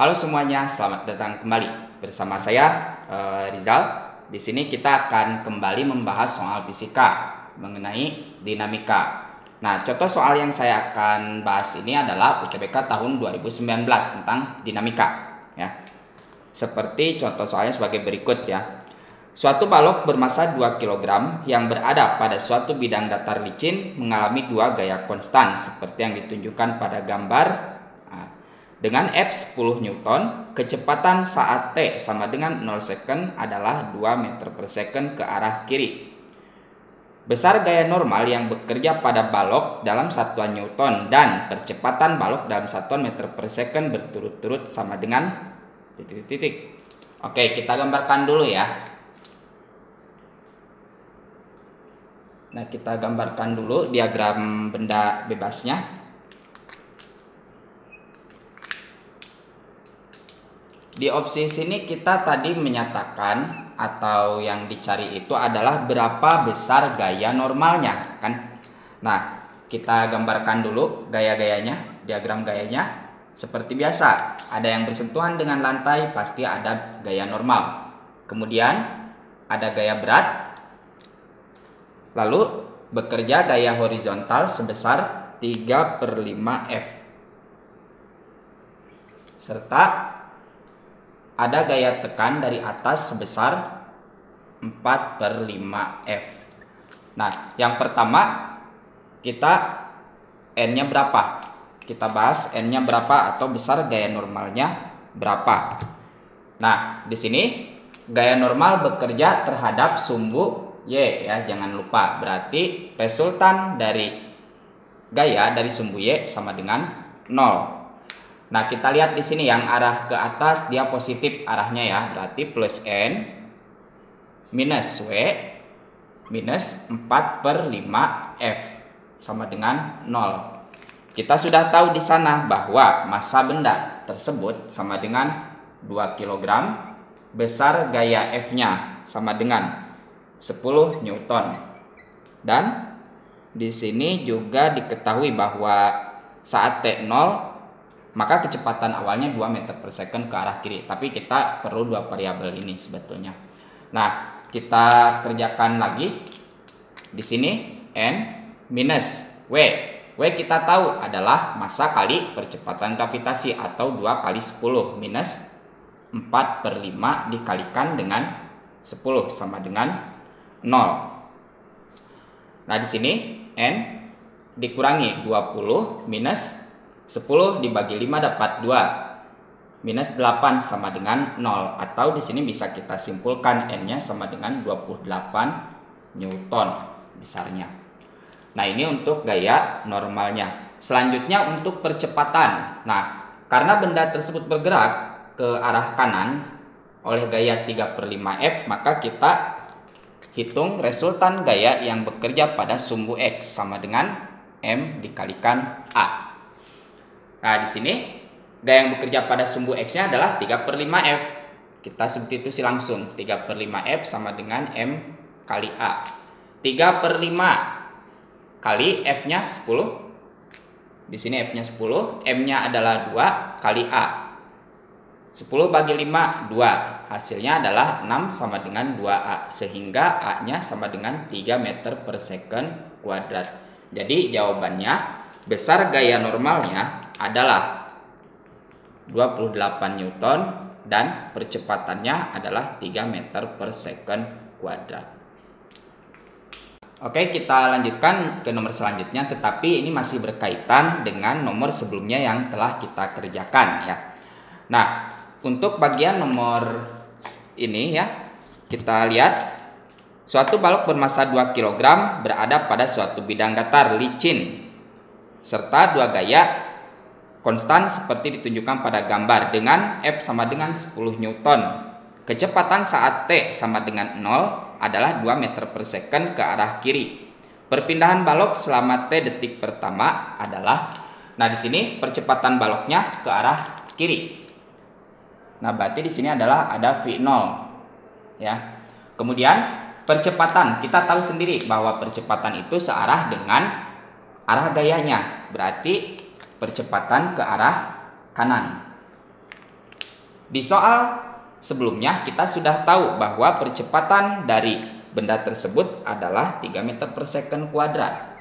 Halo semuanya, selamat datang kembali bersama saya Rizal. Di sini kita akan kembali membahas soal fisika mengenai dinamika. Nah, contoh soal yang saya akan bahas ini adalah UTBK tahun 2019 tentang dinamika ya. Seperti contoh soalnya sebagai berikut ya. Suatu balok bermasa 2 kg yang berada pada suatu bidang datar licin mengalami dua gaya konstan seperti yang ditunjukkan pada gambar. Dengan F 10 Newton, kecepatan saat T sama dengan 0 second adalah 2 meter per second ke arah kiri. Besar gaya normal yang bekerja pada balok dalam satuan Newton dan percepatan balok dalam satuan meter per second berturut-turut sama dengan titik-titik. Oke, kita gambarkan dulu ya. Nah, kita gambarkan dulu diagram benda bebasnya. Di opsi sini kita tadi menyatakan atau yang dicari itu adalah berapa besar gaya normalnya kan. Nah, kita gambarkan dulu gaya-gayanya, diagram gayanya. Seperti biasa, ada yang bersentuhan dengan lantai pasti ada gaya normal. Kemudian ada gaya berat. Lalu bekerja gaya horizontal sebesar 3/5 F. Serta ada gaya tekan dari atas sebesar 4/5 F. Nah, yang pertama kita N-nya berapa? Kita bahas N-nya berapa atau besar gaya normalnya berapa. Nah, di sini gaya normal bekerja terhadap sumbu Y ya, jangan lupa. Berarti resultan dari gaya dari sumbu Y sama dengan 0. Nah, kita lihat di sini yang arah ke atas dia positif arahnya ya, berarti plus N minus W minus 4/5 F sama dengan 0. Kita sudah tahu di sana bahwa massa benda tersebut sama dengan 2 kg, besar gaya F-nya sama dengan 10 Newton. Dan di sini juga diketahui bahwa saat T0 maka kecepatan awalnya 2 meter per second ke arah kiri. Tapi kita perlu dua variabel ini sebetulnya. Nah, kita kerjakan lagi. Di sini N minus W. W kita tahu adalah massa kali percepatan gravitasi atau 2 kali 10 minus 4/5 dikalikan dengan 10 sama dengan 0. Nah, di sini N dikurangi 20 minus 10 dibagi 5 dapat 2 minus 8 sama dengan 0, atau di sini bisa kita simpulkan N-nya sama dengan 28 Newton besarnya. Nah, ini untuk gaya normalnya. Selanjutnya untuk percepatan. Nah, karena benda tersebut bergerak ke arah kanan oleh gaya 3/5 F, maka kita hitung resultan gaya yang bekerja pada sumbu X sama dengan M dikalikan A. Nah, di sini gaya yang bekerja pada sumbu X-nya adalah 3/5 F. Kita substitusi langsung. 3/5 F sama dengan M kali A. 3/5 kali F-nya 10. Di sini F-nya 10, M-nya adalah 2 kali A. 10 bagi 5, 2. Hasilnya adalah 6 sama dengan 2A. Sehingga A-nya sama dengan 3 meter per second kuadrat. Jadi jawabannya besar gaya normalnya adalah 28 Newton dan percepatannya adalah 3 meter per second kuadrat. Oke, kita lanjutkan ke nomor selanjutnya, tetapi ini masih berkaitan dengan nomor sebelumnya yang telah kita kerjakan ya. Nah, untuk bagian nomor ini ya, kita lihat suatu balok bermasa 2 kg berada pada suatu bidang datar licin serta dua gaya konstan seperti ditunjukkan pada gambar dengan F sama dengan 10 Newton. Kecepatan saat T sama dengan 0 adalah 2 meter per second ke arah kiri. Perpindahan balok selama T detik pertama adalah, nah di sini percepatan baloknya ke arah kiri. Nah, berarti di sini adalah ada V0 ya. Kemudian percepatan, kita tahu sendiri bahwa percepatan itu searah dengan arah gayanya. Berarti percepatan ke arah kanan. Di soal sebelumnya kita sudah tahu bahwa percepatan dari benda tersebut adalah 3 meter per second kuadrat.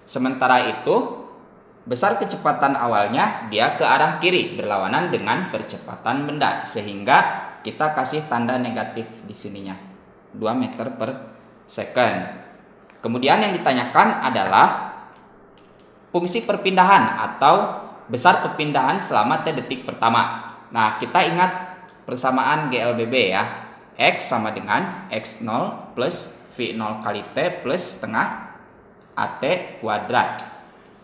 Sementara itu, besar kecepatan awalnya dia ke arah kiri berlawanan dengan percepatan benda, sehingga kita kasih tanda negatif di sininya, 2 meter per second. Kemudian yang ditanyakan adalah fungsi perpindahan atau besar perpindahan selama T detik pertama. Nah, kita ingat persamaan GLBB ya. X sama dengan X0 plus V0 kali T plus setengah AT kuadrat.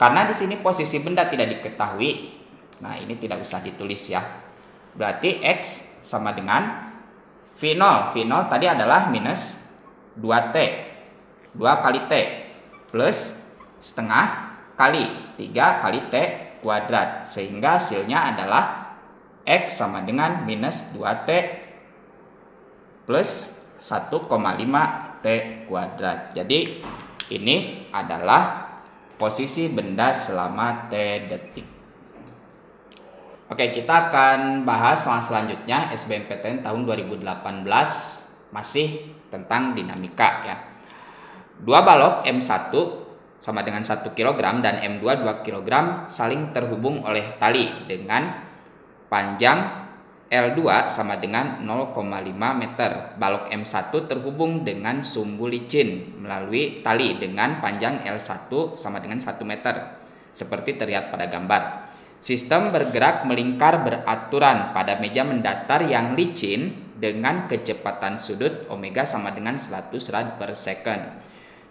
Karena di sini posisi benda tidak diketahui, nah ini tidak usah ditulis ya. Berarti X sama dengan V0. V0 tadi adalah minus 2T. 2 kali T plus setengah kali 3 kali T kuadrat. Sehingga hasilnya adalah X sama dengan minus 2T plus 1,5 T kuadrat. Jadi ini adalah posisi benda selama T detik. Oke, kita akan bahas soal selanjutnya SBMPTN tahun 2018, masih tentang dinamika ya. Dua balok M1 sama dengan 1 kg dan M2 2 kg saling terhubung oleh tali dengan panjang L2 sama dengan 0,5 meter. Balok M1 terhubung dengan sumbu licin melalui tali dengan panjang L1 sama dengan 1 meter, seperti terlihat pada gambar. Sistem bergerak melingkar beraturan pada meja mendatar yang licin dengan kecepatan sudut omega sama dengan 100 rad per second.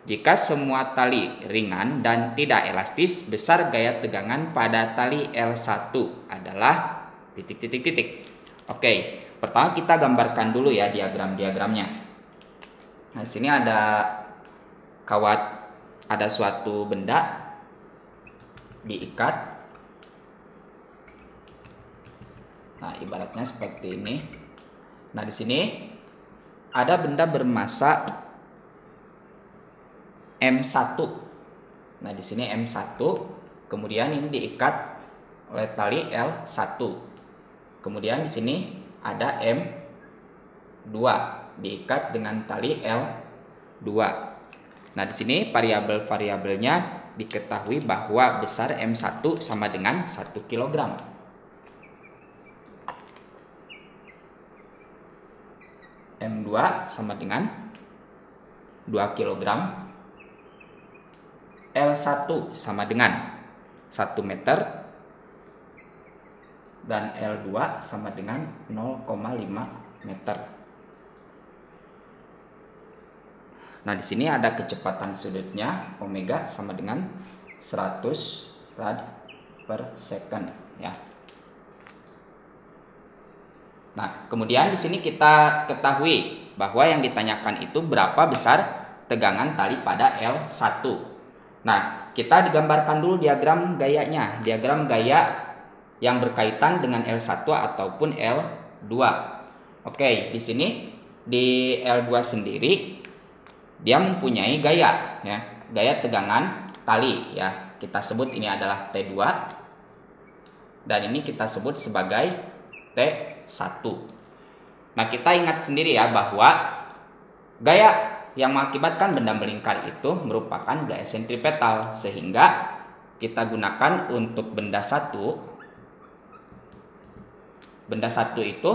Jika semua tali ringan dan tidak elastis, besar gaya tegangan pada tali L1 adalah titik. Oke, pertama kita gambarkan dulu ya diagram-diagramnya. Nah, sini ada kawat, ada suatu benda diikat. Nah, ibaratnya seperti ini. Nah, di sini ada benda bermasa M1. Nah, di sini M1, kemudian ini diikat oleh tali L1. Kemudian di sini ada M2 diikat dengan tali L2. Nah, di sini variabel-variabelnya diketahui bahwa besar M1 sama dengan 1 kg. M2 sama dengan 2 kg. L1 sama dengan 1 meter. Dan L2 sama dengan 0,5 meter. Nah, di sini ada kecepatan sudutnya omega sama dengan 100 rad per second ya. Nah, kemudian di sini kita ketahui bahwa yang ditanyakan itu berapa besar tegangan tali pada L1. Nah, kita digambarkan dulu diagram gayanya, diagram gaya yang berkaitan dengan L1 ataupun L2. Oke, di sini di L2 sendiri dia mempunyai gaya ya, gaya tegangan tali ya. Kita sebut ini adalah T2 dan ini kita sebut sebagai T1. Nah, kita ingat sendiri ya bahwa gaya yang mengakibatkan benda melingkar itu merupakan gaya sentripetal, sehingga kita gunakan untuk benda satu itu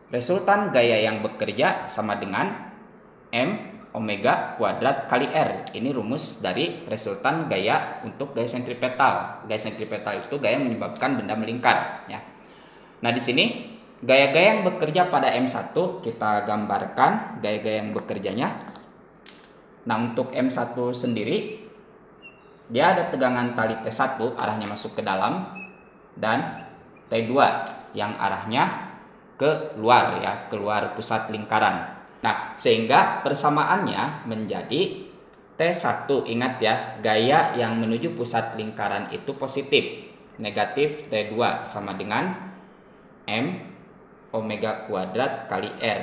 resultan gaya yang bekerja sama dengan M omega kuadrat kali R. Ini rumus dari resultan gaya untuk gaya sentripetal. Gaya sentripetal itu gaya yang menyebabkan benda melingkar ya. Nah, di sini gaya-gaya yang bekerja pada M1 kita gambarkan gaya-gaya yang bekerjanya. Nah, untuk M1 sendiri dia ada tegangan tali T1 arahnya masuk ke dalam dan T2 yang arahnya keluar ya, keluar pusat lingkaran. Nah, sehingga persamaannya menjadi T1. Ingat ya, gaya yang menuju pusat lingkaran itu positif. Negatif T2 sama dengan M omega kuadrat kali R.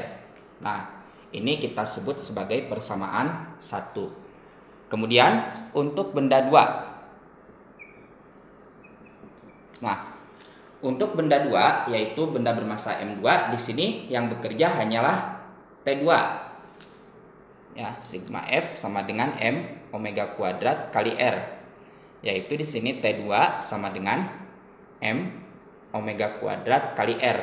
Nah, ini kita sebut sebagai persamaan 1. Kemudian untuk benda 2. Nah, Untuk benda 2 yaitu benda bermassa M2, di sini yang bekerja hanyalah T2. Ya, sigma F sama dengan M omega kuadrat kali R. Yaitu di sini T2 sama dengan M omega kuadrat kali R.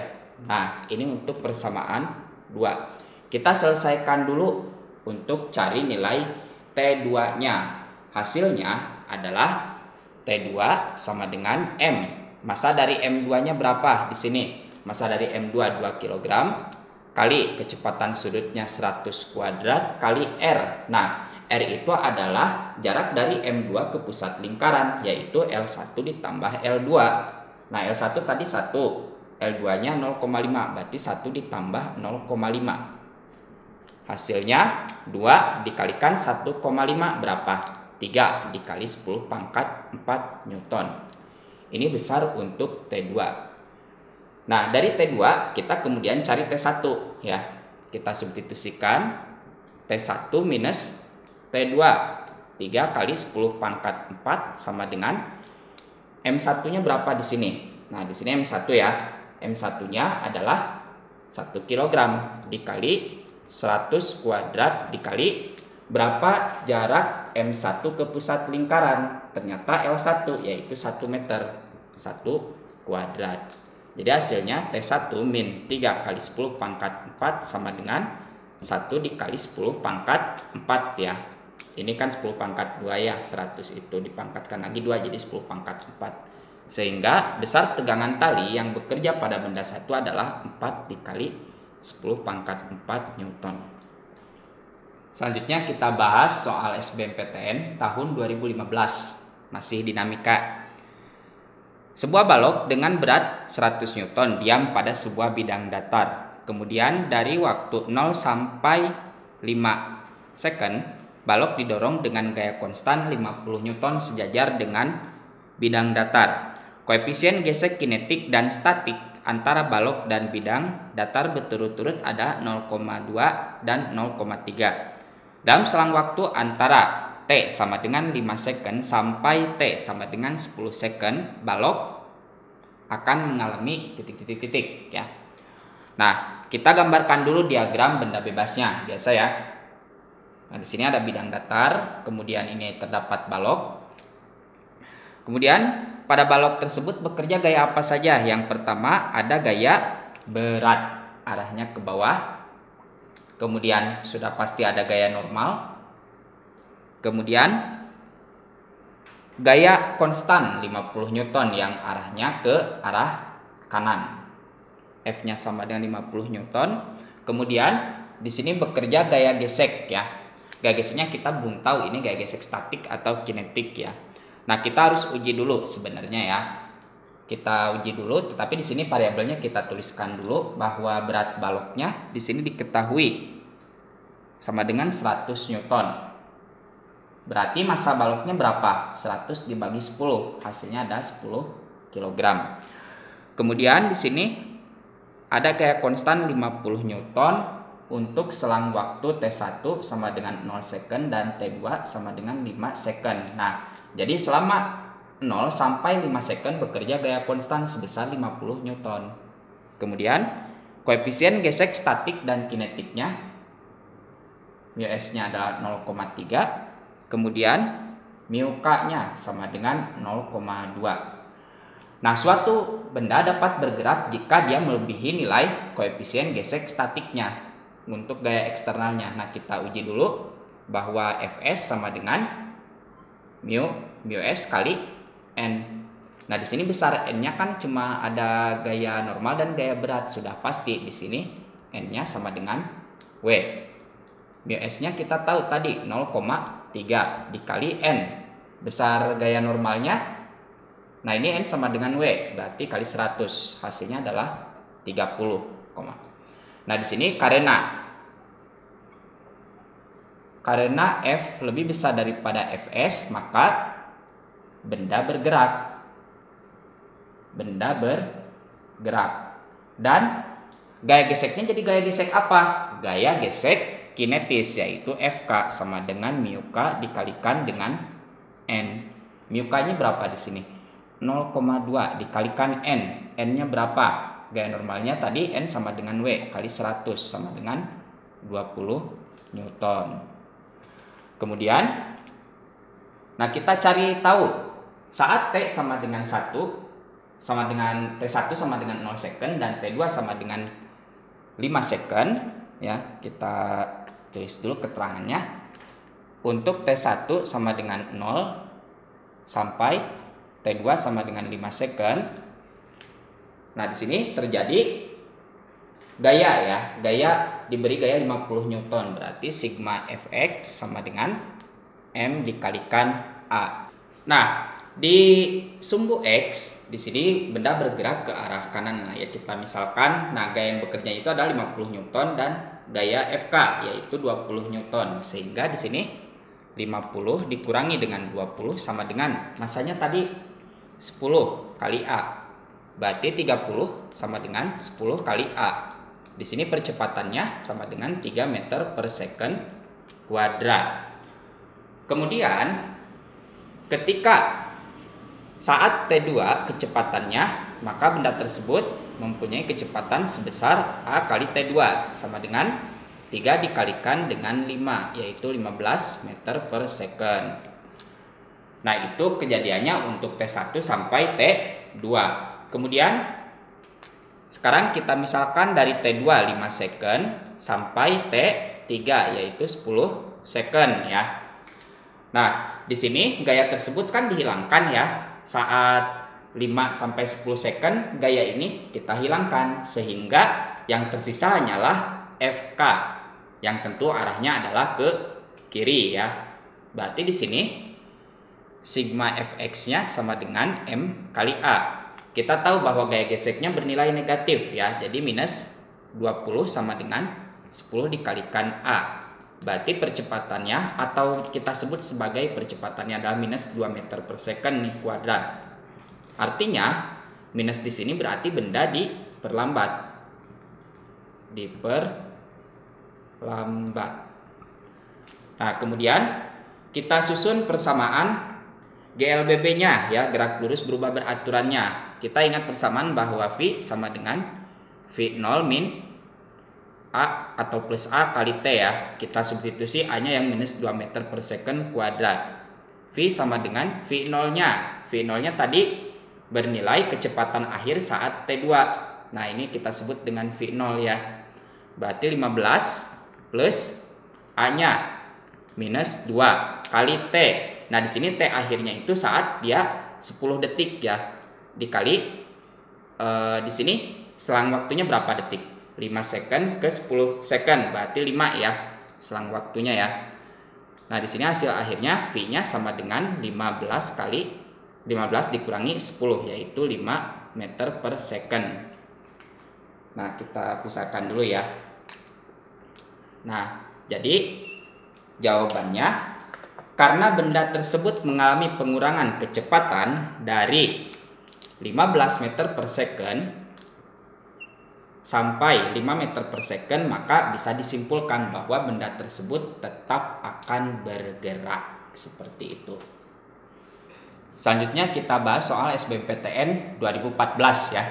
Nah, ini untuk persamaan 2. Kita selesaikan dulu untuk cari nilai T2-nya. Hasilnya adalah T2 sama dengan M. Massa dari M2-nya berapa di sini? Massa dari M2 2 kg kali kecepatan sudutnya 100 kuadrat kali R. Nah, R itu adalah jarak dari M2 ke pusat lingkaran, yaitu L1 ditambah L2. Nah, L1 tadi 1, L2-nya 0,5, berarti 1 ditambah 0,5. Hasilnya 2 dikalikan 1,5 berapa? 3 dikali 10 pangkat 4 Newton. Ini besar untuk T2. Nah, dari T2 kita kemudian cari T1 ya. Kita substitusikan T1 minus T2. 3 kali 10 pangkat 4 sama dengan M1-nya berapa di sini? Nah, di sini M1 ya. M1-nya adalah 1 kg dikali 100 kuadrat dikali berapa jarak M1 ke pusat lingkaran? Ternyata L1 yaitu 1 meter. 1 kuadrat. Jadi hasilnya T1 min 3 kali 10 pangkat 4 sama dengan 1 dikali 10 pangkat 4 ya. Ini kan 10 pangkat 2 ya, 100 itu dipangkatkan lagi 2 jadi 10 pangkat 4. Sehingga besar tegangan tali yang bekerja pada benda satu adalah 4 dikali 10 pangkat 4 Newton. Selanjutnya kita bahas soal SBMPTN tahun 2015. Masih dinamika. Sebuah balok dengan berat 100 Newton diam pada sebuah bidang datar. Kemudian dari waktu 0 sampai 5 second, balok didorong dengan gaya konstan 50 Newton sejajar dengan bidang datar. Koefisien gesek kinetik dan statik antara balok dan bidang datar berturut-turut ada 0,2 dan 0,3. Dalam selang waktu antara T sama dengan 5 second sampai T sama dengan 10 second, balok akan mengalami titik-titik ya. Nah, kita gambarkan dulu diagram benda bebasnya, biasa ya. Nah, di sini ada bidang datar, kemudian ini terdapat balok. Kemudian pada balok tersebut bekerja gaya apa saja? Yang pertama ada gaya berat, arahnya ke bawah. Kemudian sudah pasti ada gaya normal. Kemudian gaya konstan 50 Newton yang arahnya ke arah kanan. F-nya sama dengan 50 Newton. Kemudian di sini bekerja gaya gesek ya. Gaya geseknya kita belum tahu ini gaya gesek statik atau kinetik ya. Nah, kita harus uji dulu sebenarnya ya. Kita uji dulu, tetapi di sini variabelnya kita tuliskan dulu bahwa berat baloknya di sini diketahui sama dengan 100 Newton. Berarti massa baloknya berapa? 100 dibagi 10, hasilnya ada 10 kg. Kemudian di sini ada gaya konstan 50 Newton untuk selang waktu T1 sama dengan 0 second dan T2 sama dengan 5 second. Nah, jadi selama 0 sampai 5 second bekerja gaya konstan sebesar 50 Newton. Kemudian koefisien gesek statik dan kinetiknya, μs-nya adalah 0,3. Kemudian mu k-nya sama dengan 0,2. Nah, suatu benda dapat bergerak jika dia melebihi nilai koefisien gesek statiknya untuk gaya eksternalnya. Nah, kita uji dulu bahwa Fs sama dengan μs kali N. Nah, di sini besar N-nya kan cuma ada gaya normal dan gaya berat, sudah pasti di sini N-nya sama dengan W. μs-nya kita tahu tadi 0,3 dikali N. Besar gaya normalnya. Nah, ini N sama dengan W, berarti kali 100. Hasilnya adalah 30. Nah, di sini karena F lebih besar daripada Fs, maka benda bergerak. Dan gaya geseknya jadi gaya gesek apa? Gaya gesek kinetis, yaitu Fk sama dengan mu k dikalikan dengan N. Mu k-nya berapa di sini? 0,2 dikalikan N. N-nya berapa? Gaya normalnya tadi N sama dengan W kali 100 sama dengan 20 Newton. Kemudian, nah kita cari tahu saat T sama dengan 1 sama dengan T1 sama dengan 0 second dan T2 sama dengan 5 second ya. Kita tulis dulu keterangannya. Untuk T1 sama dengan 0 sampai T2 sama dengan 5 second. Nah, di sini terjadi gaya ya. Gaya diberi gaya 50 Newton. Berarti sigma Fx sama dengan M dikalikan A. Nah, di sumbu X di sini benda bergerak ke arah kanan. Nah, ya kita misalkan gaya yang bekerja itu adalah 50 Newton dan gaya Fk yaitu 20 Newton. Sehingga di sini 50 dikurangi dengan 20 sama dengan masanya tadi 10 kali A. Berarti 30 sama dengan 10 kali A. Di sini percepatannya sama dengan 3 meter per second kuadrat. Kemudian ketika saat T2 kecepatannya, maka benda tersebut mempunyai kecepatan sebesar A kali T2 sama dengan 3 dikalikan dengan 5 yaitu 15 meter per second. Nah, itu kejadiannya untuk T1 sampai T2. Kemudian sekarang kita misalkan dari T2 5 second sampai T3 yaitu 10 second ya. Nah, di sini gaya tersebut kan dihilangkan ya. Saat 5 sampai 10 second gaya ini kita hilangkan sehingga yang tersisa hanyalah Fk yang tentu arahnya adalah ke kiri ya. Berarti di sini sigma Fx-nya sama dengan M kali A. Kita tahu bahwa gaya geseknya bernilai negatif ya. Jadi minus 20 sama dengan 10 dikalikan A. Berarti percepatannya atau kita sebut sebagai percepatannya adalah minus 2 meter per second nih kuadrat. Artinya minus di sini berarti benda diperlambat. Nah, kemudian kita susun persamaan GLBB-nya ya, gerak lurus berubah beraturannya. Kita ingat persamaan bahwa V sama dengan V0 min A atau plus A kali T ya. Kita substitusi A-nya yang minus 2 meter per second kuadrat. V sama dengan V0-nya. V0-nya tadi bernilai kecepatan akhir saat T2. Nah, ini kita sebut dengan V0 ya. Berarti 15 plus A-nya minus 2 kali T. Nah, di sini T akhirnya itu saat dia 10 detik ya. Dikali di sini selang waktunya berapa detik? 5 second ke 10 second, berarti 5 ya selang waktunya ya. Nah, di sini hasil akhirnya V-nya sama dengan 15 dikurangi 10 yaitu 5 meter per second. Nah, kita pisahkan dulu ya. Nah, jadi jawabannya karena benda tersebut mengalami pengurangan kecepatan dari 15 meter per second sampai 5 meter per second, maka bisa disimpulkan bahwa benda tersebut tetap akan bergerak seperti itu. Selanjutnya kita bahas soal SBMPTN 2014 ya.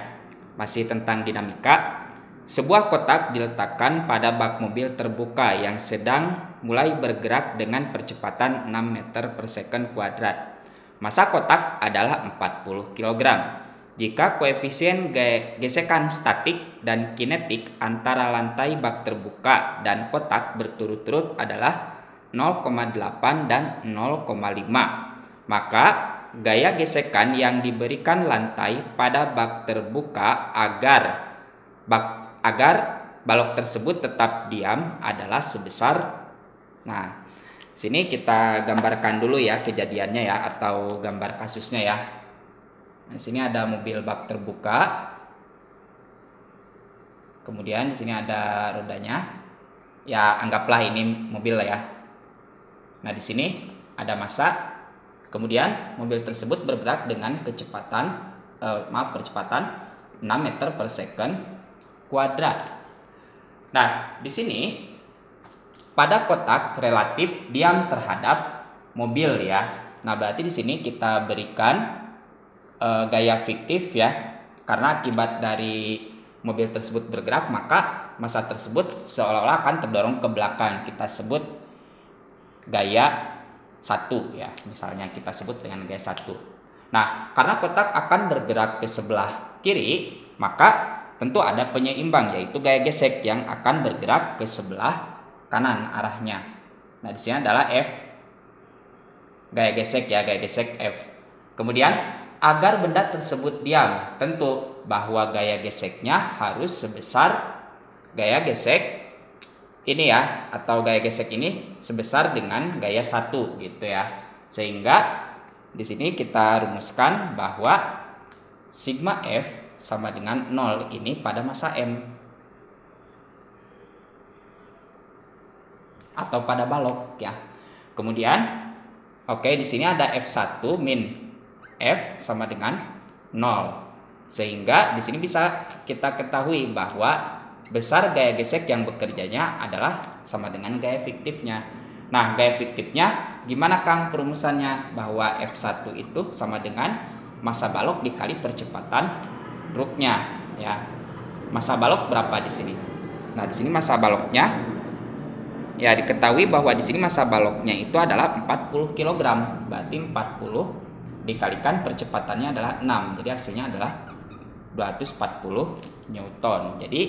Masih tentang dinamika. Sebuah kotak diletakkan pada bak mobil terbuka yang sedang mulai bergerak dengan percepatan 6 meter per second kuadrat. Massa kotak adalah 40 kg. Jika koefisien gesekan statik dan kinetik antara lantai bak terbuka dan kotak berturut-turut adalah 0,8 dan 0,5, maka gaya gesekan yang diberikan lantai pada bak terbuka agar balok tersebut tetap diam adalah sebesar. Nah, sini kita gambarkan dulu ya kejadiannya ya, atau gambar kasusnya ya. Nah, sini ada mobil bak terbuka. Kemudian di sini ada rodanya. Ya, anggaplah ini mobil ya. Nah, di sini ada massa. Kemudian mobil tersebut bergerak dengan percepatan 6 meter per second kuadrat. Nah, di sini pada kotak relatif diam terhadap mobil ya. Nah, berarti di sini kita berikan gaya fiktif ya, karena akibat dari mobil tersebut bergerak maka massa tersebut seolah-olah akan terdorong ke belakang. Kita sebut gaya 1 ya, misalnya kita sebut dengan gaya 1. Nah, karena kotak akan bergerak ke sebelah kiri, maka tentu ada penyeimbang, yaitu gaya gesek yang akan bergerak ke sebelah kanan arahnya. Nah, di sini adalah F, gaya gesek ya, gaya gesek F. Kemudian agar benda tersebut diam, tentu bahwa gaya geseknya harus sebesar gaya gesek ini ya, atau gaya gesek ini sebesar dengan gaya 1 gitu ya. Sehingga di sini kita rumuskan bahwa sigma F sama dengan 0 ini pada massa M atau pada balok ya. Kemudian oke, di sini ada F1 min F sama dengan 0. Sehingga di sini bisa kita ketahui bahwa besar gaya gesek yang bekerjanya adalah sama dengan gaya fiktifnya. Nah, gaya fiktifnya gimana Kang perumusannya? Bahwa F1 itu sama dengan massa balok dikali percepatan truknya ya. Massa balok berapa di sini? Nah, di sini massa baloknya ya diketahui bahwa di sini massa baloknya itu adalah 40 kg. Berarti 40 dikalikan percepatannya adalah 6. Jadi hasilnya adalah 240 Newton. Jadi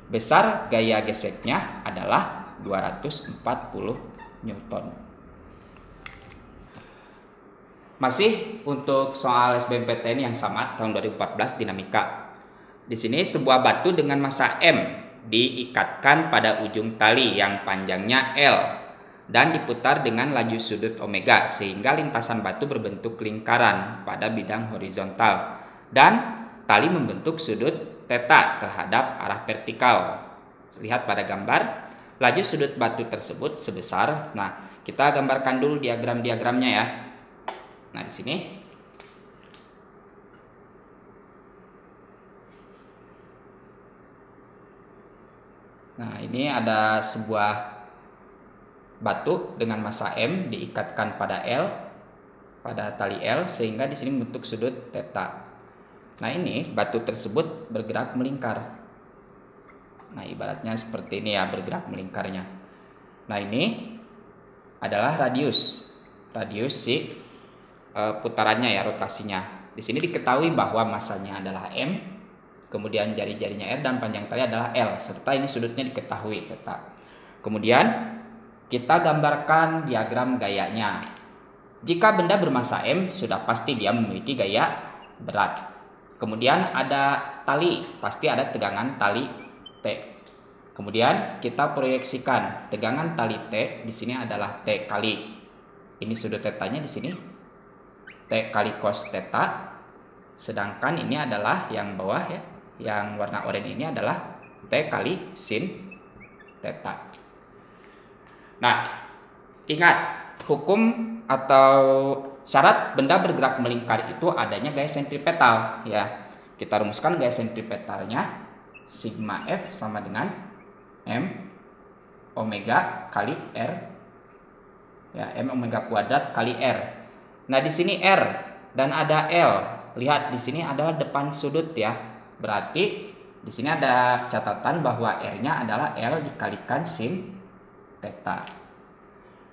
besar gaya geseknya adalah 240 Newton. Masih untuk soal SBMPTN yang sama tahun 2014 dinamika. Di sini sebuah batu dengan massa M diikatkan pada ujung tali yang panjangnya L dan diputar dengan laju sudut omega sehingga lintasan batu berbentuk lingkaran pada bidang horizontal dan tali membentuk sudut theta terhadap arah vertikal. Lihat pada gambar, laju sudut batu tersebut sebesar. Nah, kita gambarkan dulu diagram-diagramnya ya. Nah, di sini ini ada sebuah batu dengan massa M diikatkan pada L, pada tali L sehingga di sini membentuk sudut theta. Nah, ini batu tersebut bergerak melingkar. Nah, ibaratnya seperti ini ya, bergerak melingkarnya. Nah, ini adalah radius si putarannya ya, rotasinya. Di sini diketahui bahwa massanya adalah M, kemudian jari-jarinya R dan panjang tali adalah L, serta ini sudutnya diketahui theta. Kemudian kita gambarkan diagram gayanya. Jika benda bermassa M, sudah pasti dia memiliki gaya berat. Kemudian ada tali, pasti ada tegangan tali T. Kemudian kita proyeksikan tegangan tali T di sini adalah T kali. Ini sudut tetanya di sini T kali cos theta. Sedangkan ini adalah yang bawah ya, yang warna oranye ini adalah T kali sin theta. Nah, ingat hukum atau syarat benda bergerak melingkar itu adanya gaya sentripetal ya. Kita rumuskan gaya sentripetalnya sigma F sama dengan M omega kali R ya, M omega kuadrat kali R. Nah, di sini R dan ada L. Lihat di sini adalah depan sudut ya. Berarti di sini ada catatan bahwa R-nya adalah L dikalikan sin theta.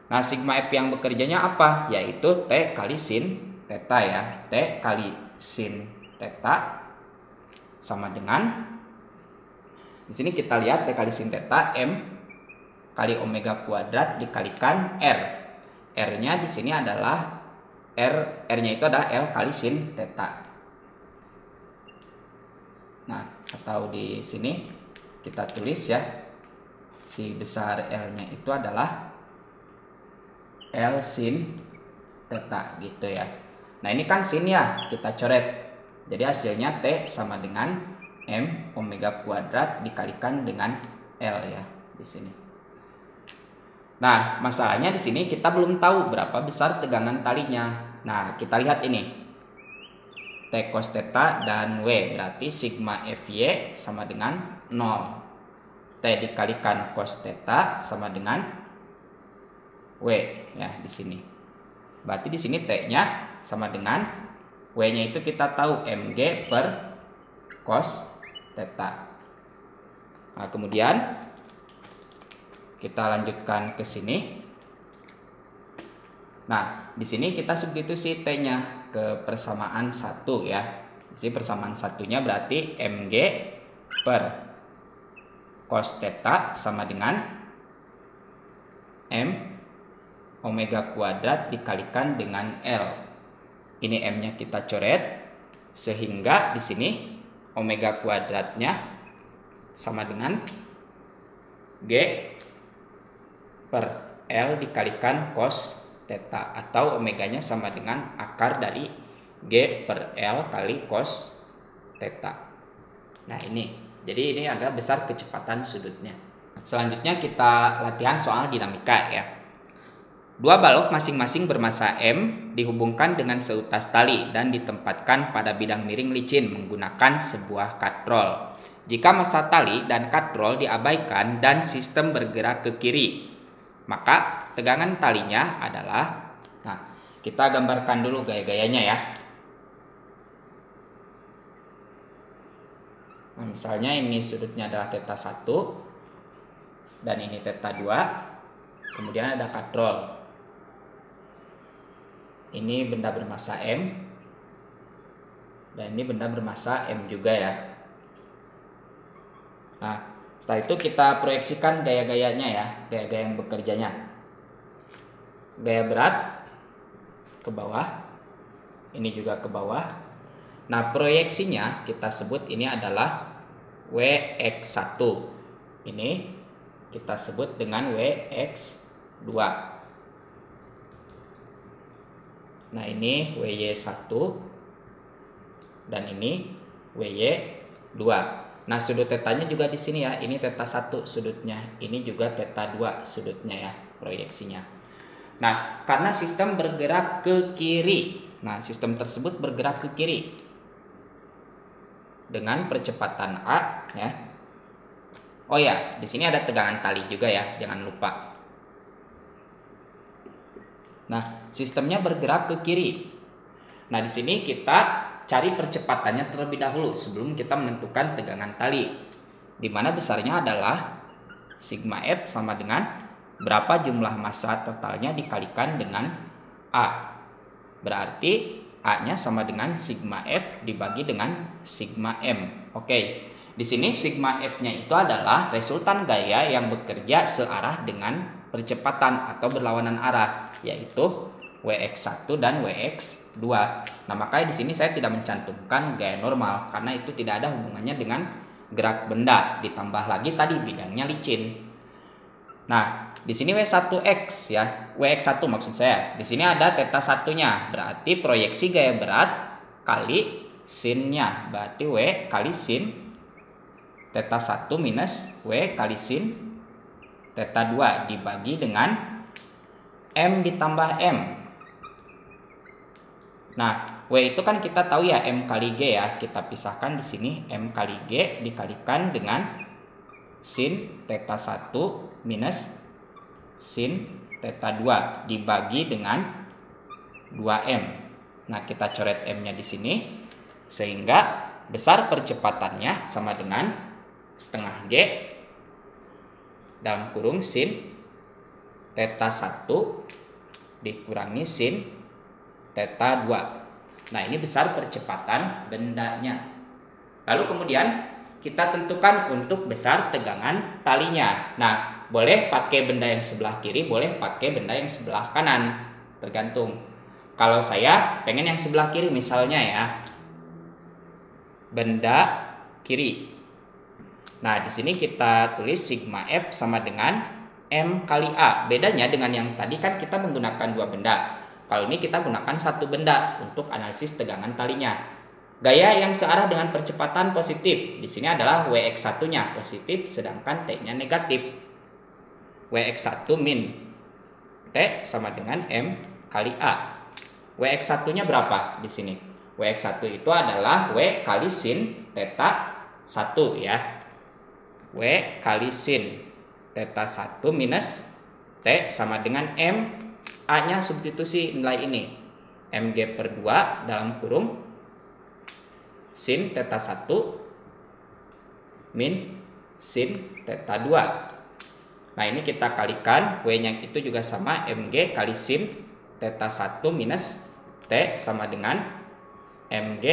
Nah, sigma F yang bekerjanya apa? Yaitu T kali sin theta ya. T kali sin theta sama dengan, di sini kita lihat T kali sin theta M kali omega kuadrat dikalikan R. R-nya di sini adalah R-nya itu adalah L kali sin theta. Nah, atau di sini kita tulis ya, si besar L-nya itu adalah L sin theta gitu ya. Nah, ini kan sin ya, kita coret. Jadi hasilnya T sama dengan M omega kuadrat dikalikan dengan L ya di sini. Nah, masalahnya di sini kita belum tahu berapa besar tegangan talinya. Nah, kita lihat ini. T cos theta dan W, berarti sigma Fy sama dengan 0. T dikalikan cos theta sama dengan W ya di sini. Berarti di sini T-nya sama dengan W-nya itu kita tahu mg per cos theta. Nah, kemudian kita lanjutkan ke sini. Nah, di sini kita substitusi T-nya ke persamaan 1 ya. Di sini persamaan satunya berarti mg per cos theta sama dengan m omega kuadrat dikalikan dengan L. Ini M-nya kita coret sehingga di sini omega kuadratnya sama dengan G per L dikalikan cos theta, atau omeganya sama dengan akar dari G per L kali cos theta. Nah ini, jadi ini adalah besar kecepatan sudutnya. Selanjutnya kita latihan soal dinamika ya. Dua balok masing-masing bermassa M dihubungkan dengan seutas tali dan ditempatkan pada bidang miring licin menggunakan sebuah katrol. Jika massa tali dan katrol diabaikan dan sistem bergerak ke kiri, maka tegangan talinya adalah, nah kita gambarkan dulu gaya-gayanya ya. Nah, misalnya ini sudutnya adalah theta 1 dan ini theta 2, kemudian ada katrol. Ini benda bermassa M dan ini benda bermassa M juga ya. Nah, setelah itu kita proyeksikan gaya-gayanya ya, gaya-gaya yang bekerjanya. Gaya berat ke bawah, ini juga ke bawah. Nah, proyeksinya kita sebut ini adalah Wx1. Ini kita sebut dengan Wx2. Nah, ini Wy1 dan ini Wy2. Nah, sudut tetanya juga di sini ya. Ini theta 1 sudutnya, ini juga theta 2 sudutnya ya, proyeksinya. Nah, karena sistem bergerak ke kiri. Nah, sistem tersebut bergerak ke kiri dengan percepatan A ya. Oh ya, di sini ada tegangan tali juga ya, jangan lupa. Nah, sistemnya bergerak ke kiri. Nah, di sini kita cari percepatannya terlebih dahulu sebelum kita menentukan tegangan tali, di mana besarnya adalah sigma F sama dengan berapa jumlah massa totalnya dikalikan dengan A. Berarti A-nya sama dengan sigma F dibagi dengan sigma M. Oke, di sini sigma F-nya itu adalah resultan gaya yang bekerja searah dengan percepatan atau berlawanan arah, yaitu Wx1 dan Wx2. Nah, makanya di sini saya tidak mencantumkan gaya normal karena itu tidak ada hubungannya dengan gerak benda, ditambah lagi tadi bidangnya licin. Nah, di sini W1x ya, Wx1 maksud saya. Di sini ada theta 1-nya, berarti proyeksi gaya berat kali sin-nya, berarti W kali sin theta 1 minus W kali sin theta 2 dibagi dengan M ditambah M. Nah, W itu kan kita tahu ya M kali G ya. Kita pisahkan di sini M kali G dikalikan dengan sin theta 1 minus sin theta 2 dibagi dengan 2M. Nah, kita coret M-nya di sini sehingga besar percepatannya sama dengan setengah G dalam kurung sin theta 1 dikurangi sin theta 2. Nah, ini besar percepatan bendanya. Lalu kemudian kita tentukan untuk besar tegangan talinya. Nah, boleh pakai benda yang sebelah kiri, boleh pakai benda yang sebelah kanan, tergantung. Kalau saya pengen yang sebelah kiri misalnya ya, benda kiri. Nah, di sini kita tulis sigma F sama dengan M kali A. Bedanya dengan yang tadi kan kita menggunakan dua benda. Kalau ini kita gunakan satu benda untuk analisis tegangan talinya. Gaya yang searah dengan percepatan positif. Di sini adalah Wx1-nya positif sedangkan T-nya negatif. Wx1 min T sama dengan M kali A. Wx1-nya berapa di sini? Wx1 itu adalah W kali sin theta 1 ya. W kali sin theta 1 minus T sama dengan M. A-nya substitusi nilai ini. Mg per 2 dalam kurung sin theta 1 min sin theta 2. Nah, ini kita kalikan, W-nya itu juga sama, mg kali sin theta 1 minus T sama dengan mg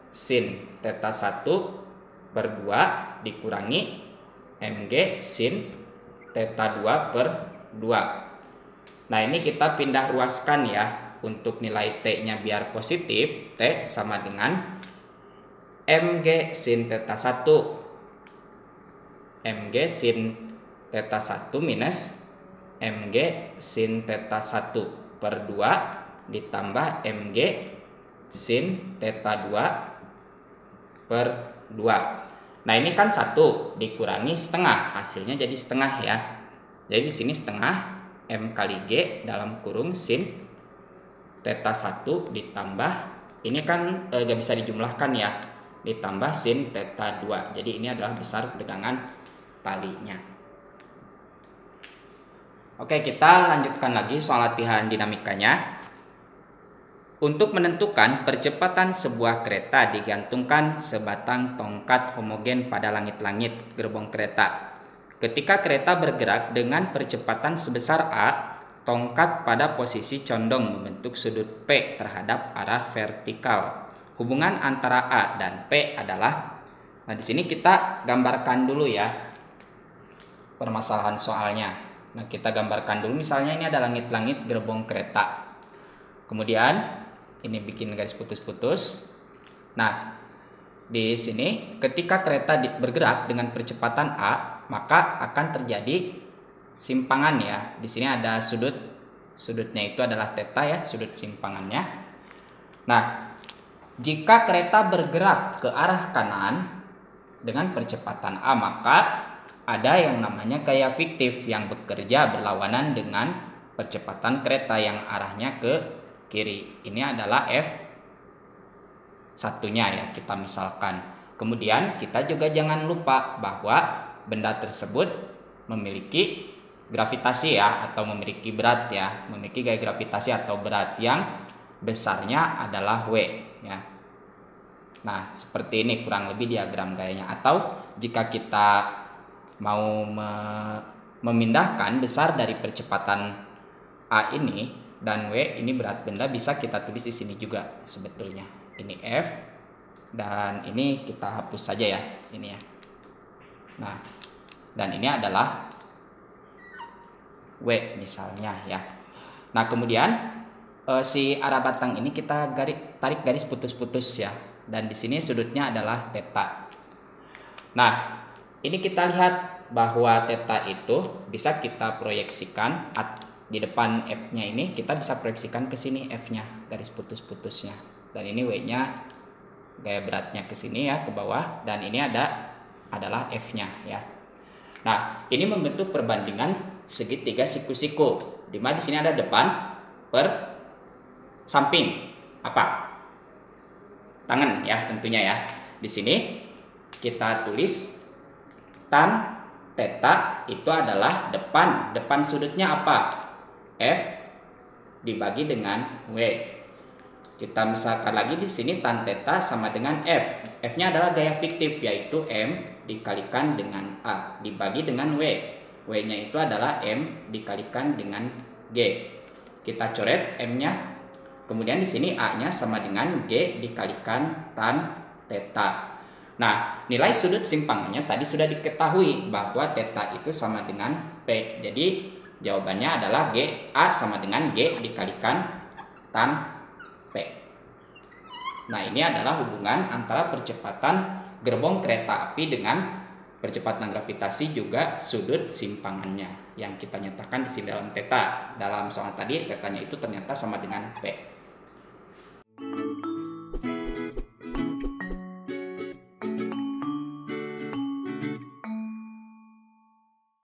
sin theta 1 per 2 dikurangi mg sin theta 2 per 2. Nah, ini kita pindah ruaskan ya. Untuk nilai T-nya biar positif, T sama dengan mg sin theta 1 mg sin theta 1 minus mg sin theta 1 per 2 ditambah mg sin theta 2 per 2. Nah, ini kan 1 dikurangi setengah, hasilnya jadi setengah ya. Jadi di sini setengah m kali g dalam kurung sin theta 1 ditambah, ini kan gak bisa dijumlahkan ya, ditambah sin theta 2. Jadi ini adalah besar tegangan talinya. Oke, kita lanjutkan lagi soal latihan dinamikanya. Untuk menentukan percepatan sebuah kereta digantungkan sebatang tongkat homogen pada langit-langit gerbong kereta. Ketika kereta bergerak dengan percepatan sebesar A, tongkat pada posisi condong membentuk sudut P terhadap arah vertikal. Hubungan antara A dan P adalah, nah di sini kita gambarkan dulu ya permasalahan soalnya. Nah, kita gambarkan dulu, misalnya ini ada langit-langit gerbong kereta. Kemudian ini bikin garis putus-putus. Nah, di sini ketika kereta bergerak dengan percepatan A, maka akan terjadi simpangan ya. Di sini ada sudutnya itu adalah theta ya, sudut simpangannya. Nah, jika kereta bergerak ke arah kanan dengan percepatan A, maka ada yang namanya gaya fiktif yang bekerja berlawanan dengan percepatan kereta yang arahnya ke kiri. Ini adalah F satunya ya, kita misalkan. Kemudian kita juga jangan lupa bahwa benda tersebut memiliki gravitasi ya, atau memiliki berat ya, memiliki gaya gravitasi atau berat yang besarnya adalah W ya. Nah, seperti ini kurang lebih diagram gayanya. Atau jika kita mau memindahkan besar dari percepatan A ini dan W, ini berat benda, bisa kita tulis di sini juga sebetulnya. Ini F dan ini kita hapus saja ya, ini ya. Nah, dan ini adalah W misalnya ya. Nah, kemudian si arah batang ini kita tarik garis putus-putus ya, dan di sini sudutnya adalah theta. Nah, ini kita lihat bahwa theta itu bisa kita proyeksikan di depan F-nya, ini kita bisa proyeksikan ke sini F-nya, garis putus-putusnya. Dan ini W-nya, gaya beratnya ke sini ya, ke bawah, dan ini adalah F-nya ya. Nah, ini membentuk perbandingan segitiga siku-siku, di mana di sini ada depan per samping apa? Tangan ya, tentunya ya. Di sini kita tulis tan theta itu adalah depan sudutnya apa? F dibagi dengan W. Kita misalkan lagi di sini tan theta sama dengan F. F-nya adalah gaya fiktif, yaitu M dikalikan dengan A dibagi dengan W. W-nya itu adalah M dikalikan dengan G. Kita coret M-nya. Kemudian di sini A-nya sama dengan G dikalikan tan theta. Nah, nilai sudut simpangannya tadi sudah diketahui bahwa theta itu sama dengan P. Jadi jawabannya adalah G, A sama dengan G dikalikan tan P. Nah, ini adalah hubungan antara percepatan gerbong kereta api dengan percepatan gravitasi juga sudut simpangannya yang kita nyatakan di sini dalam theta. Dalam soal tadi, tetanya itu ternyata sama dengan P.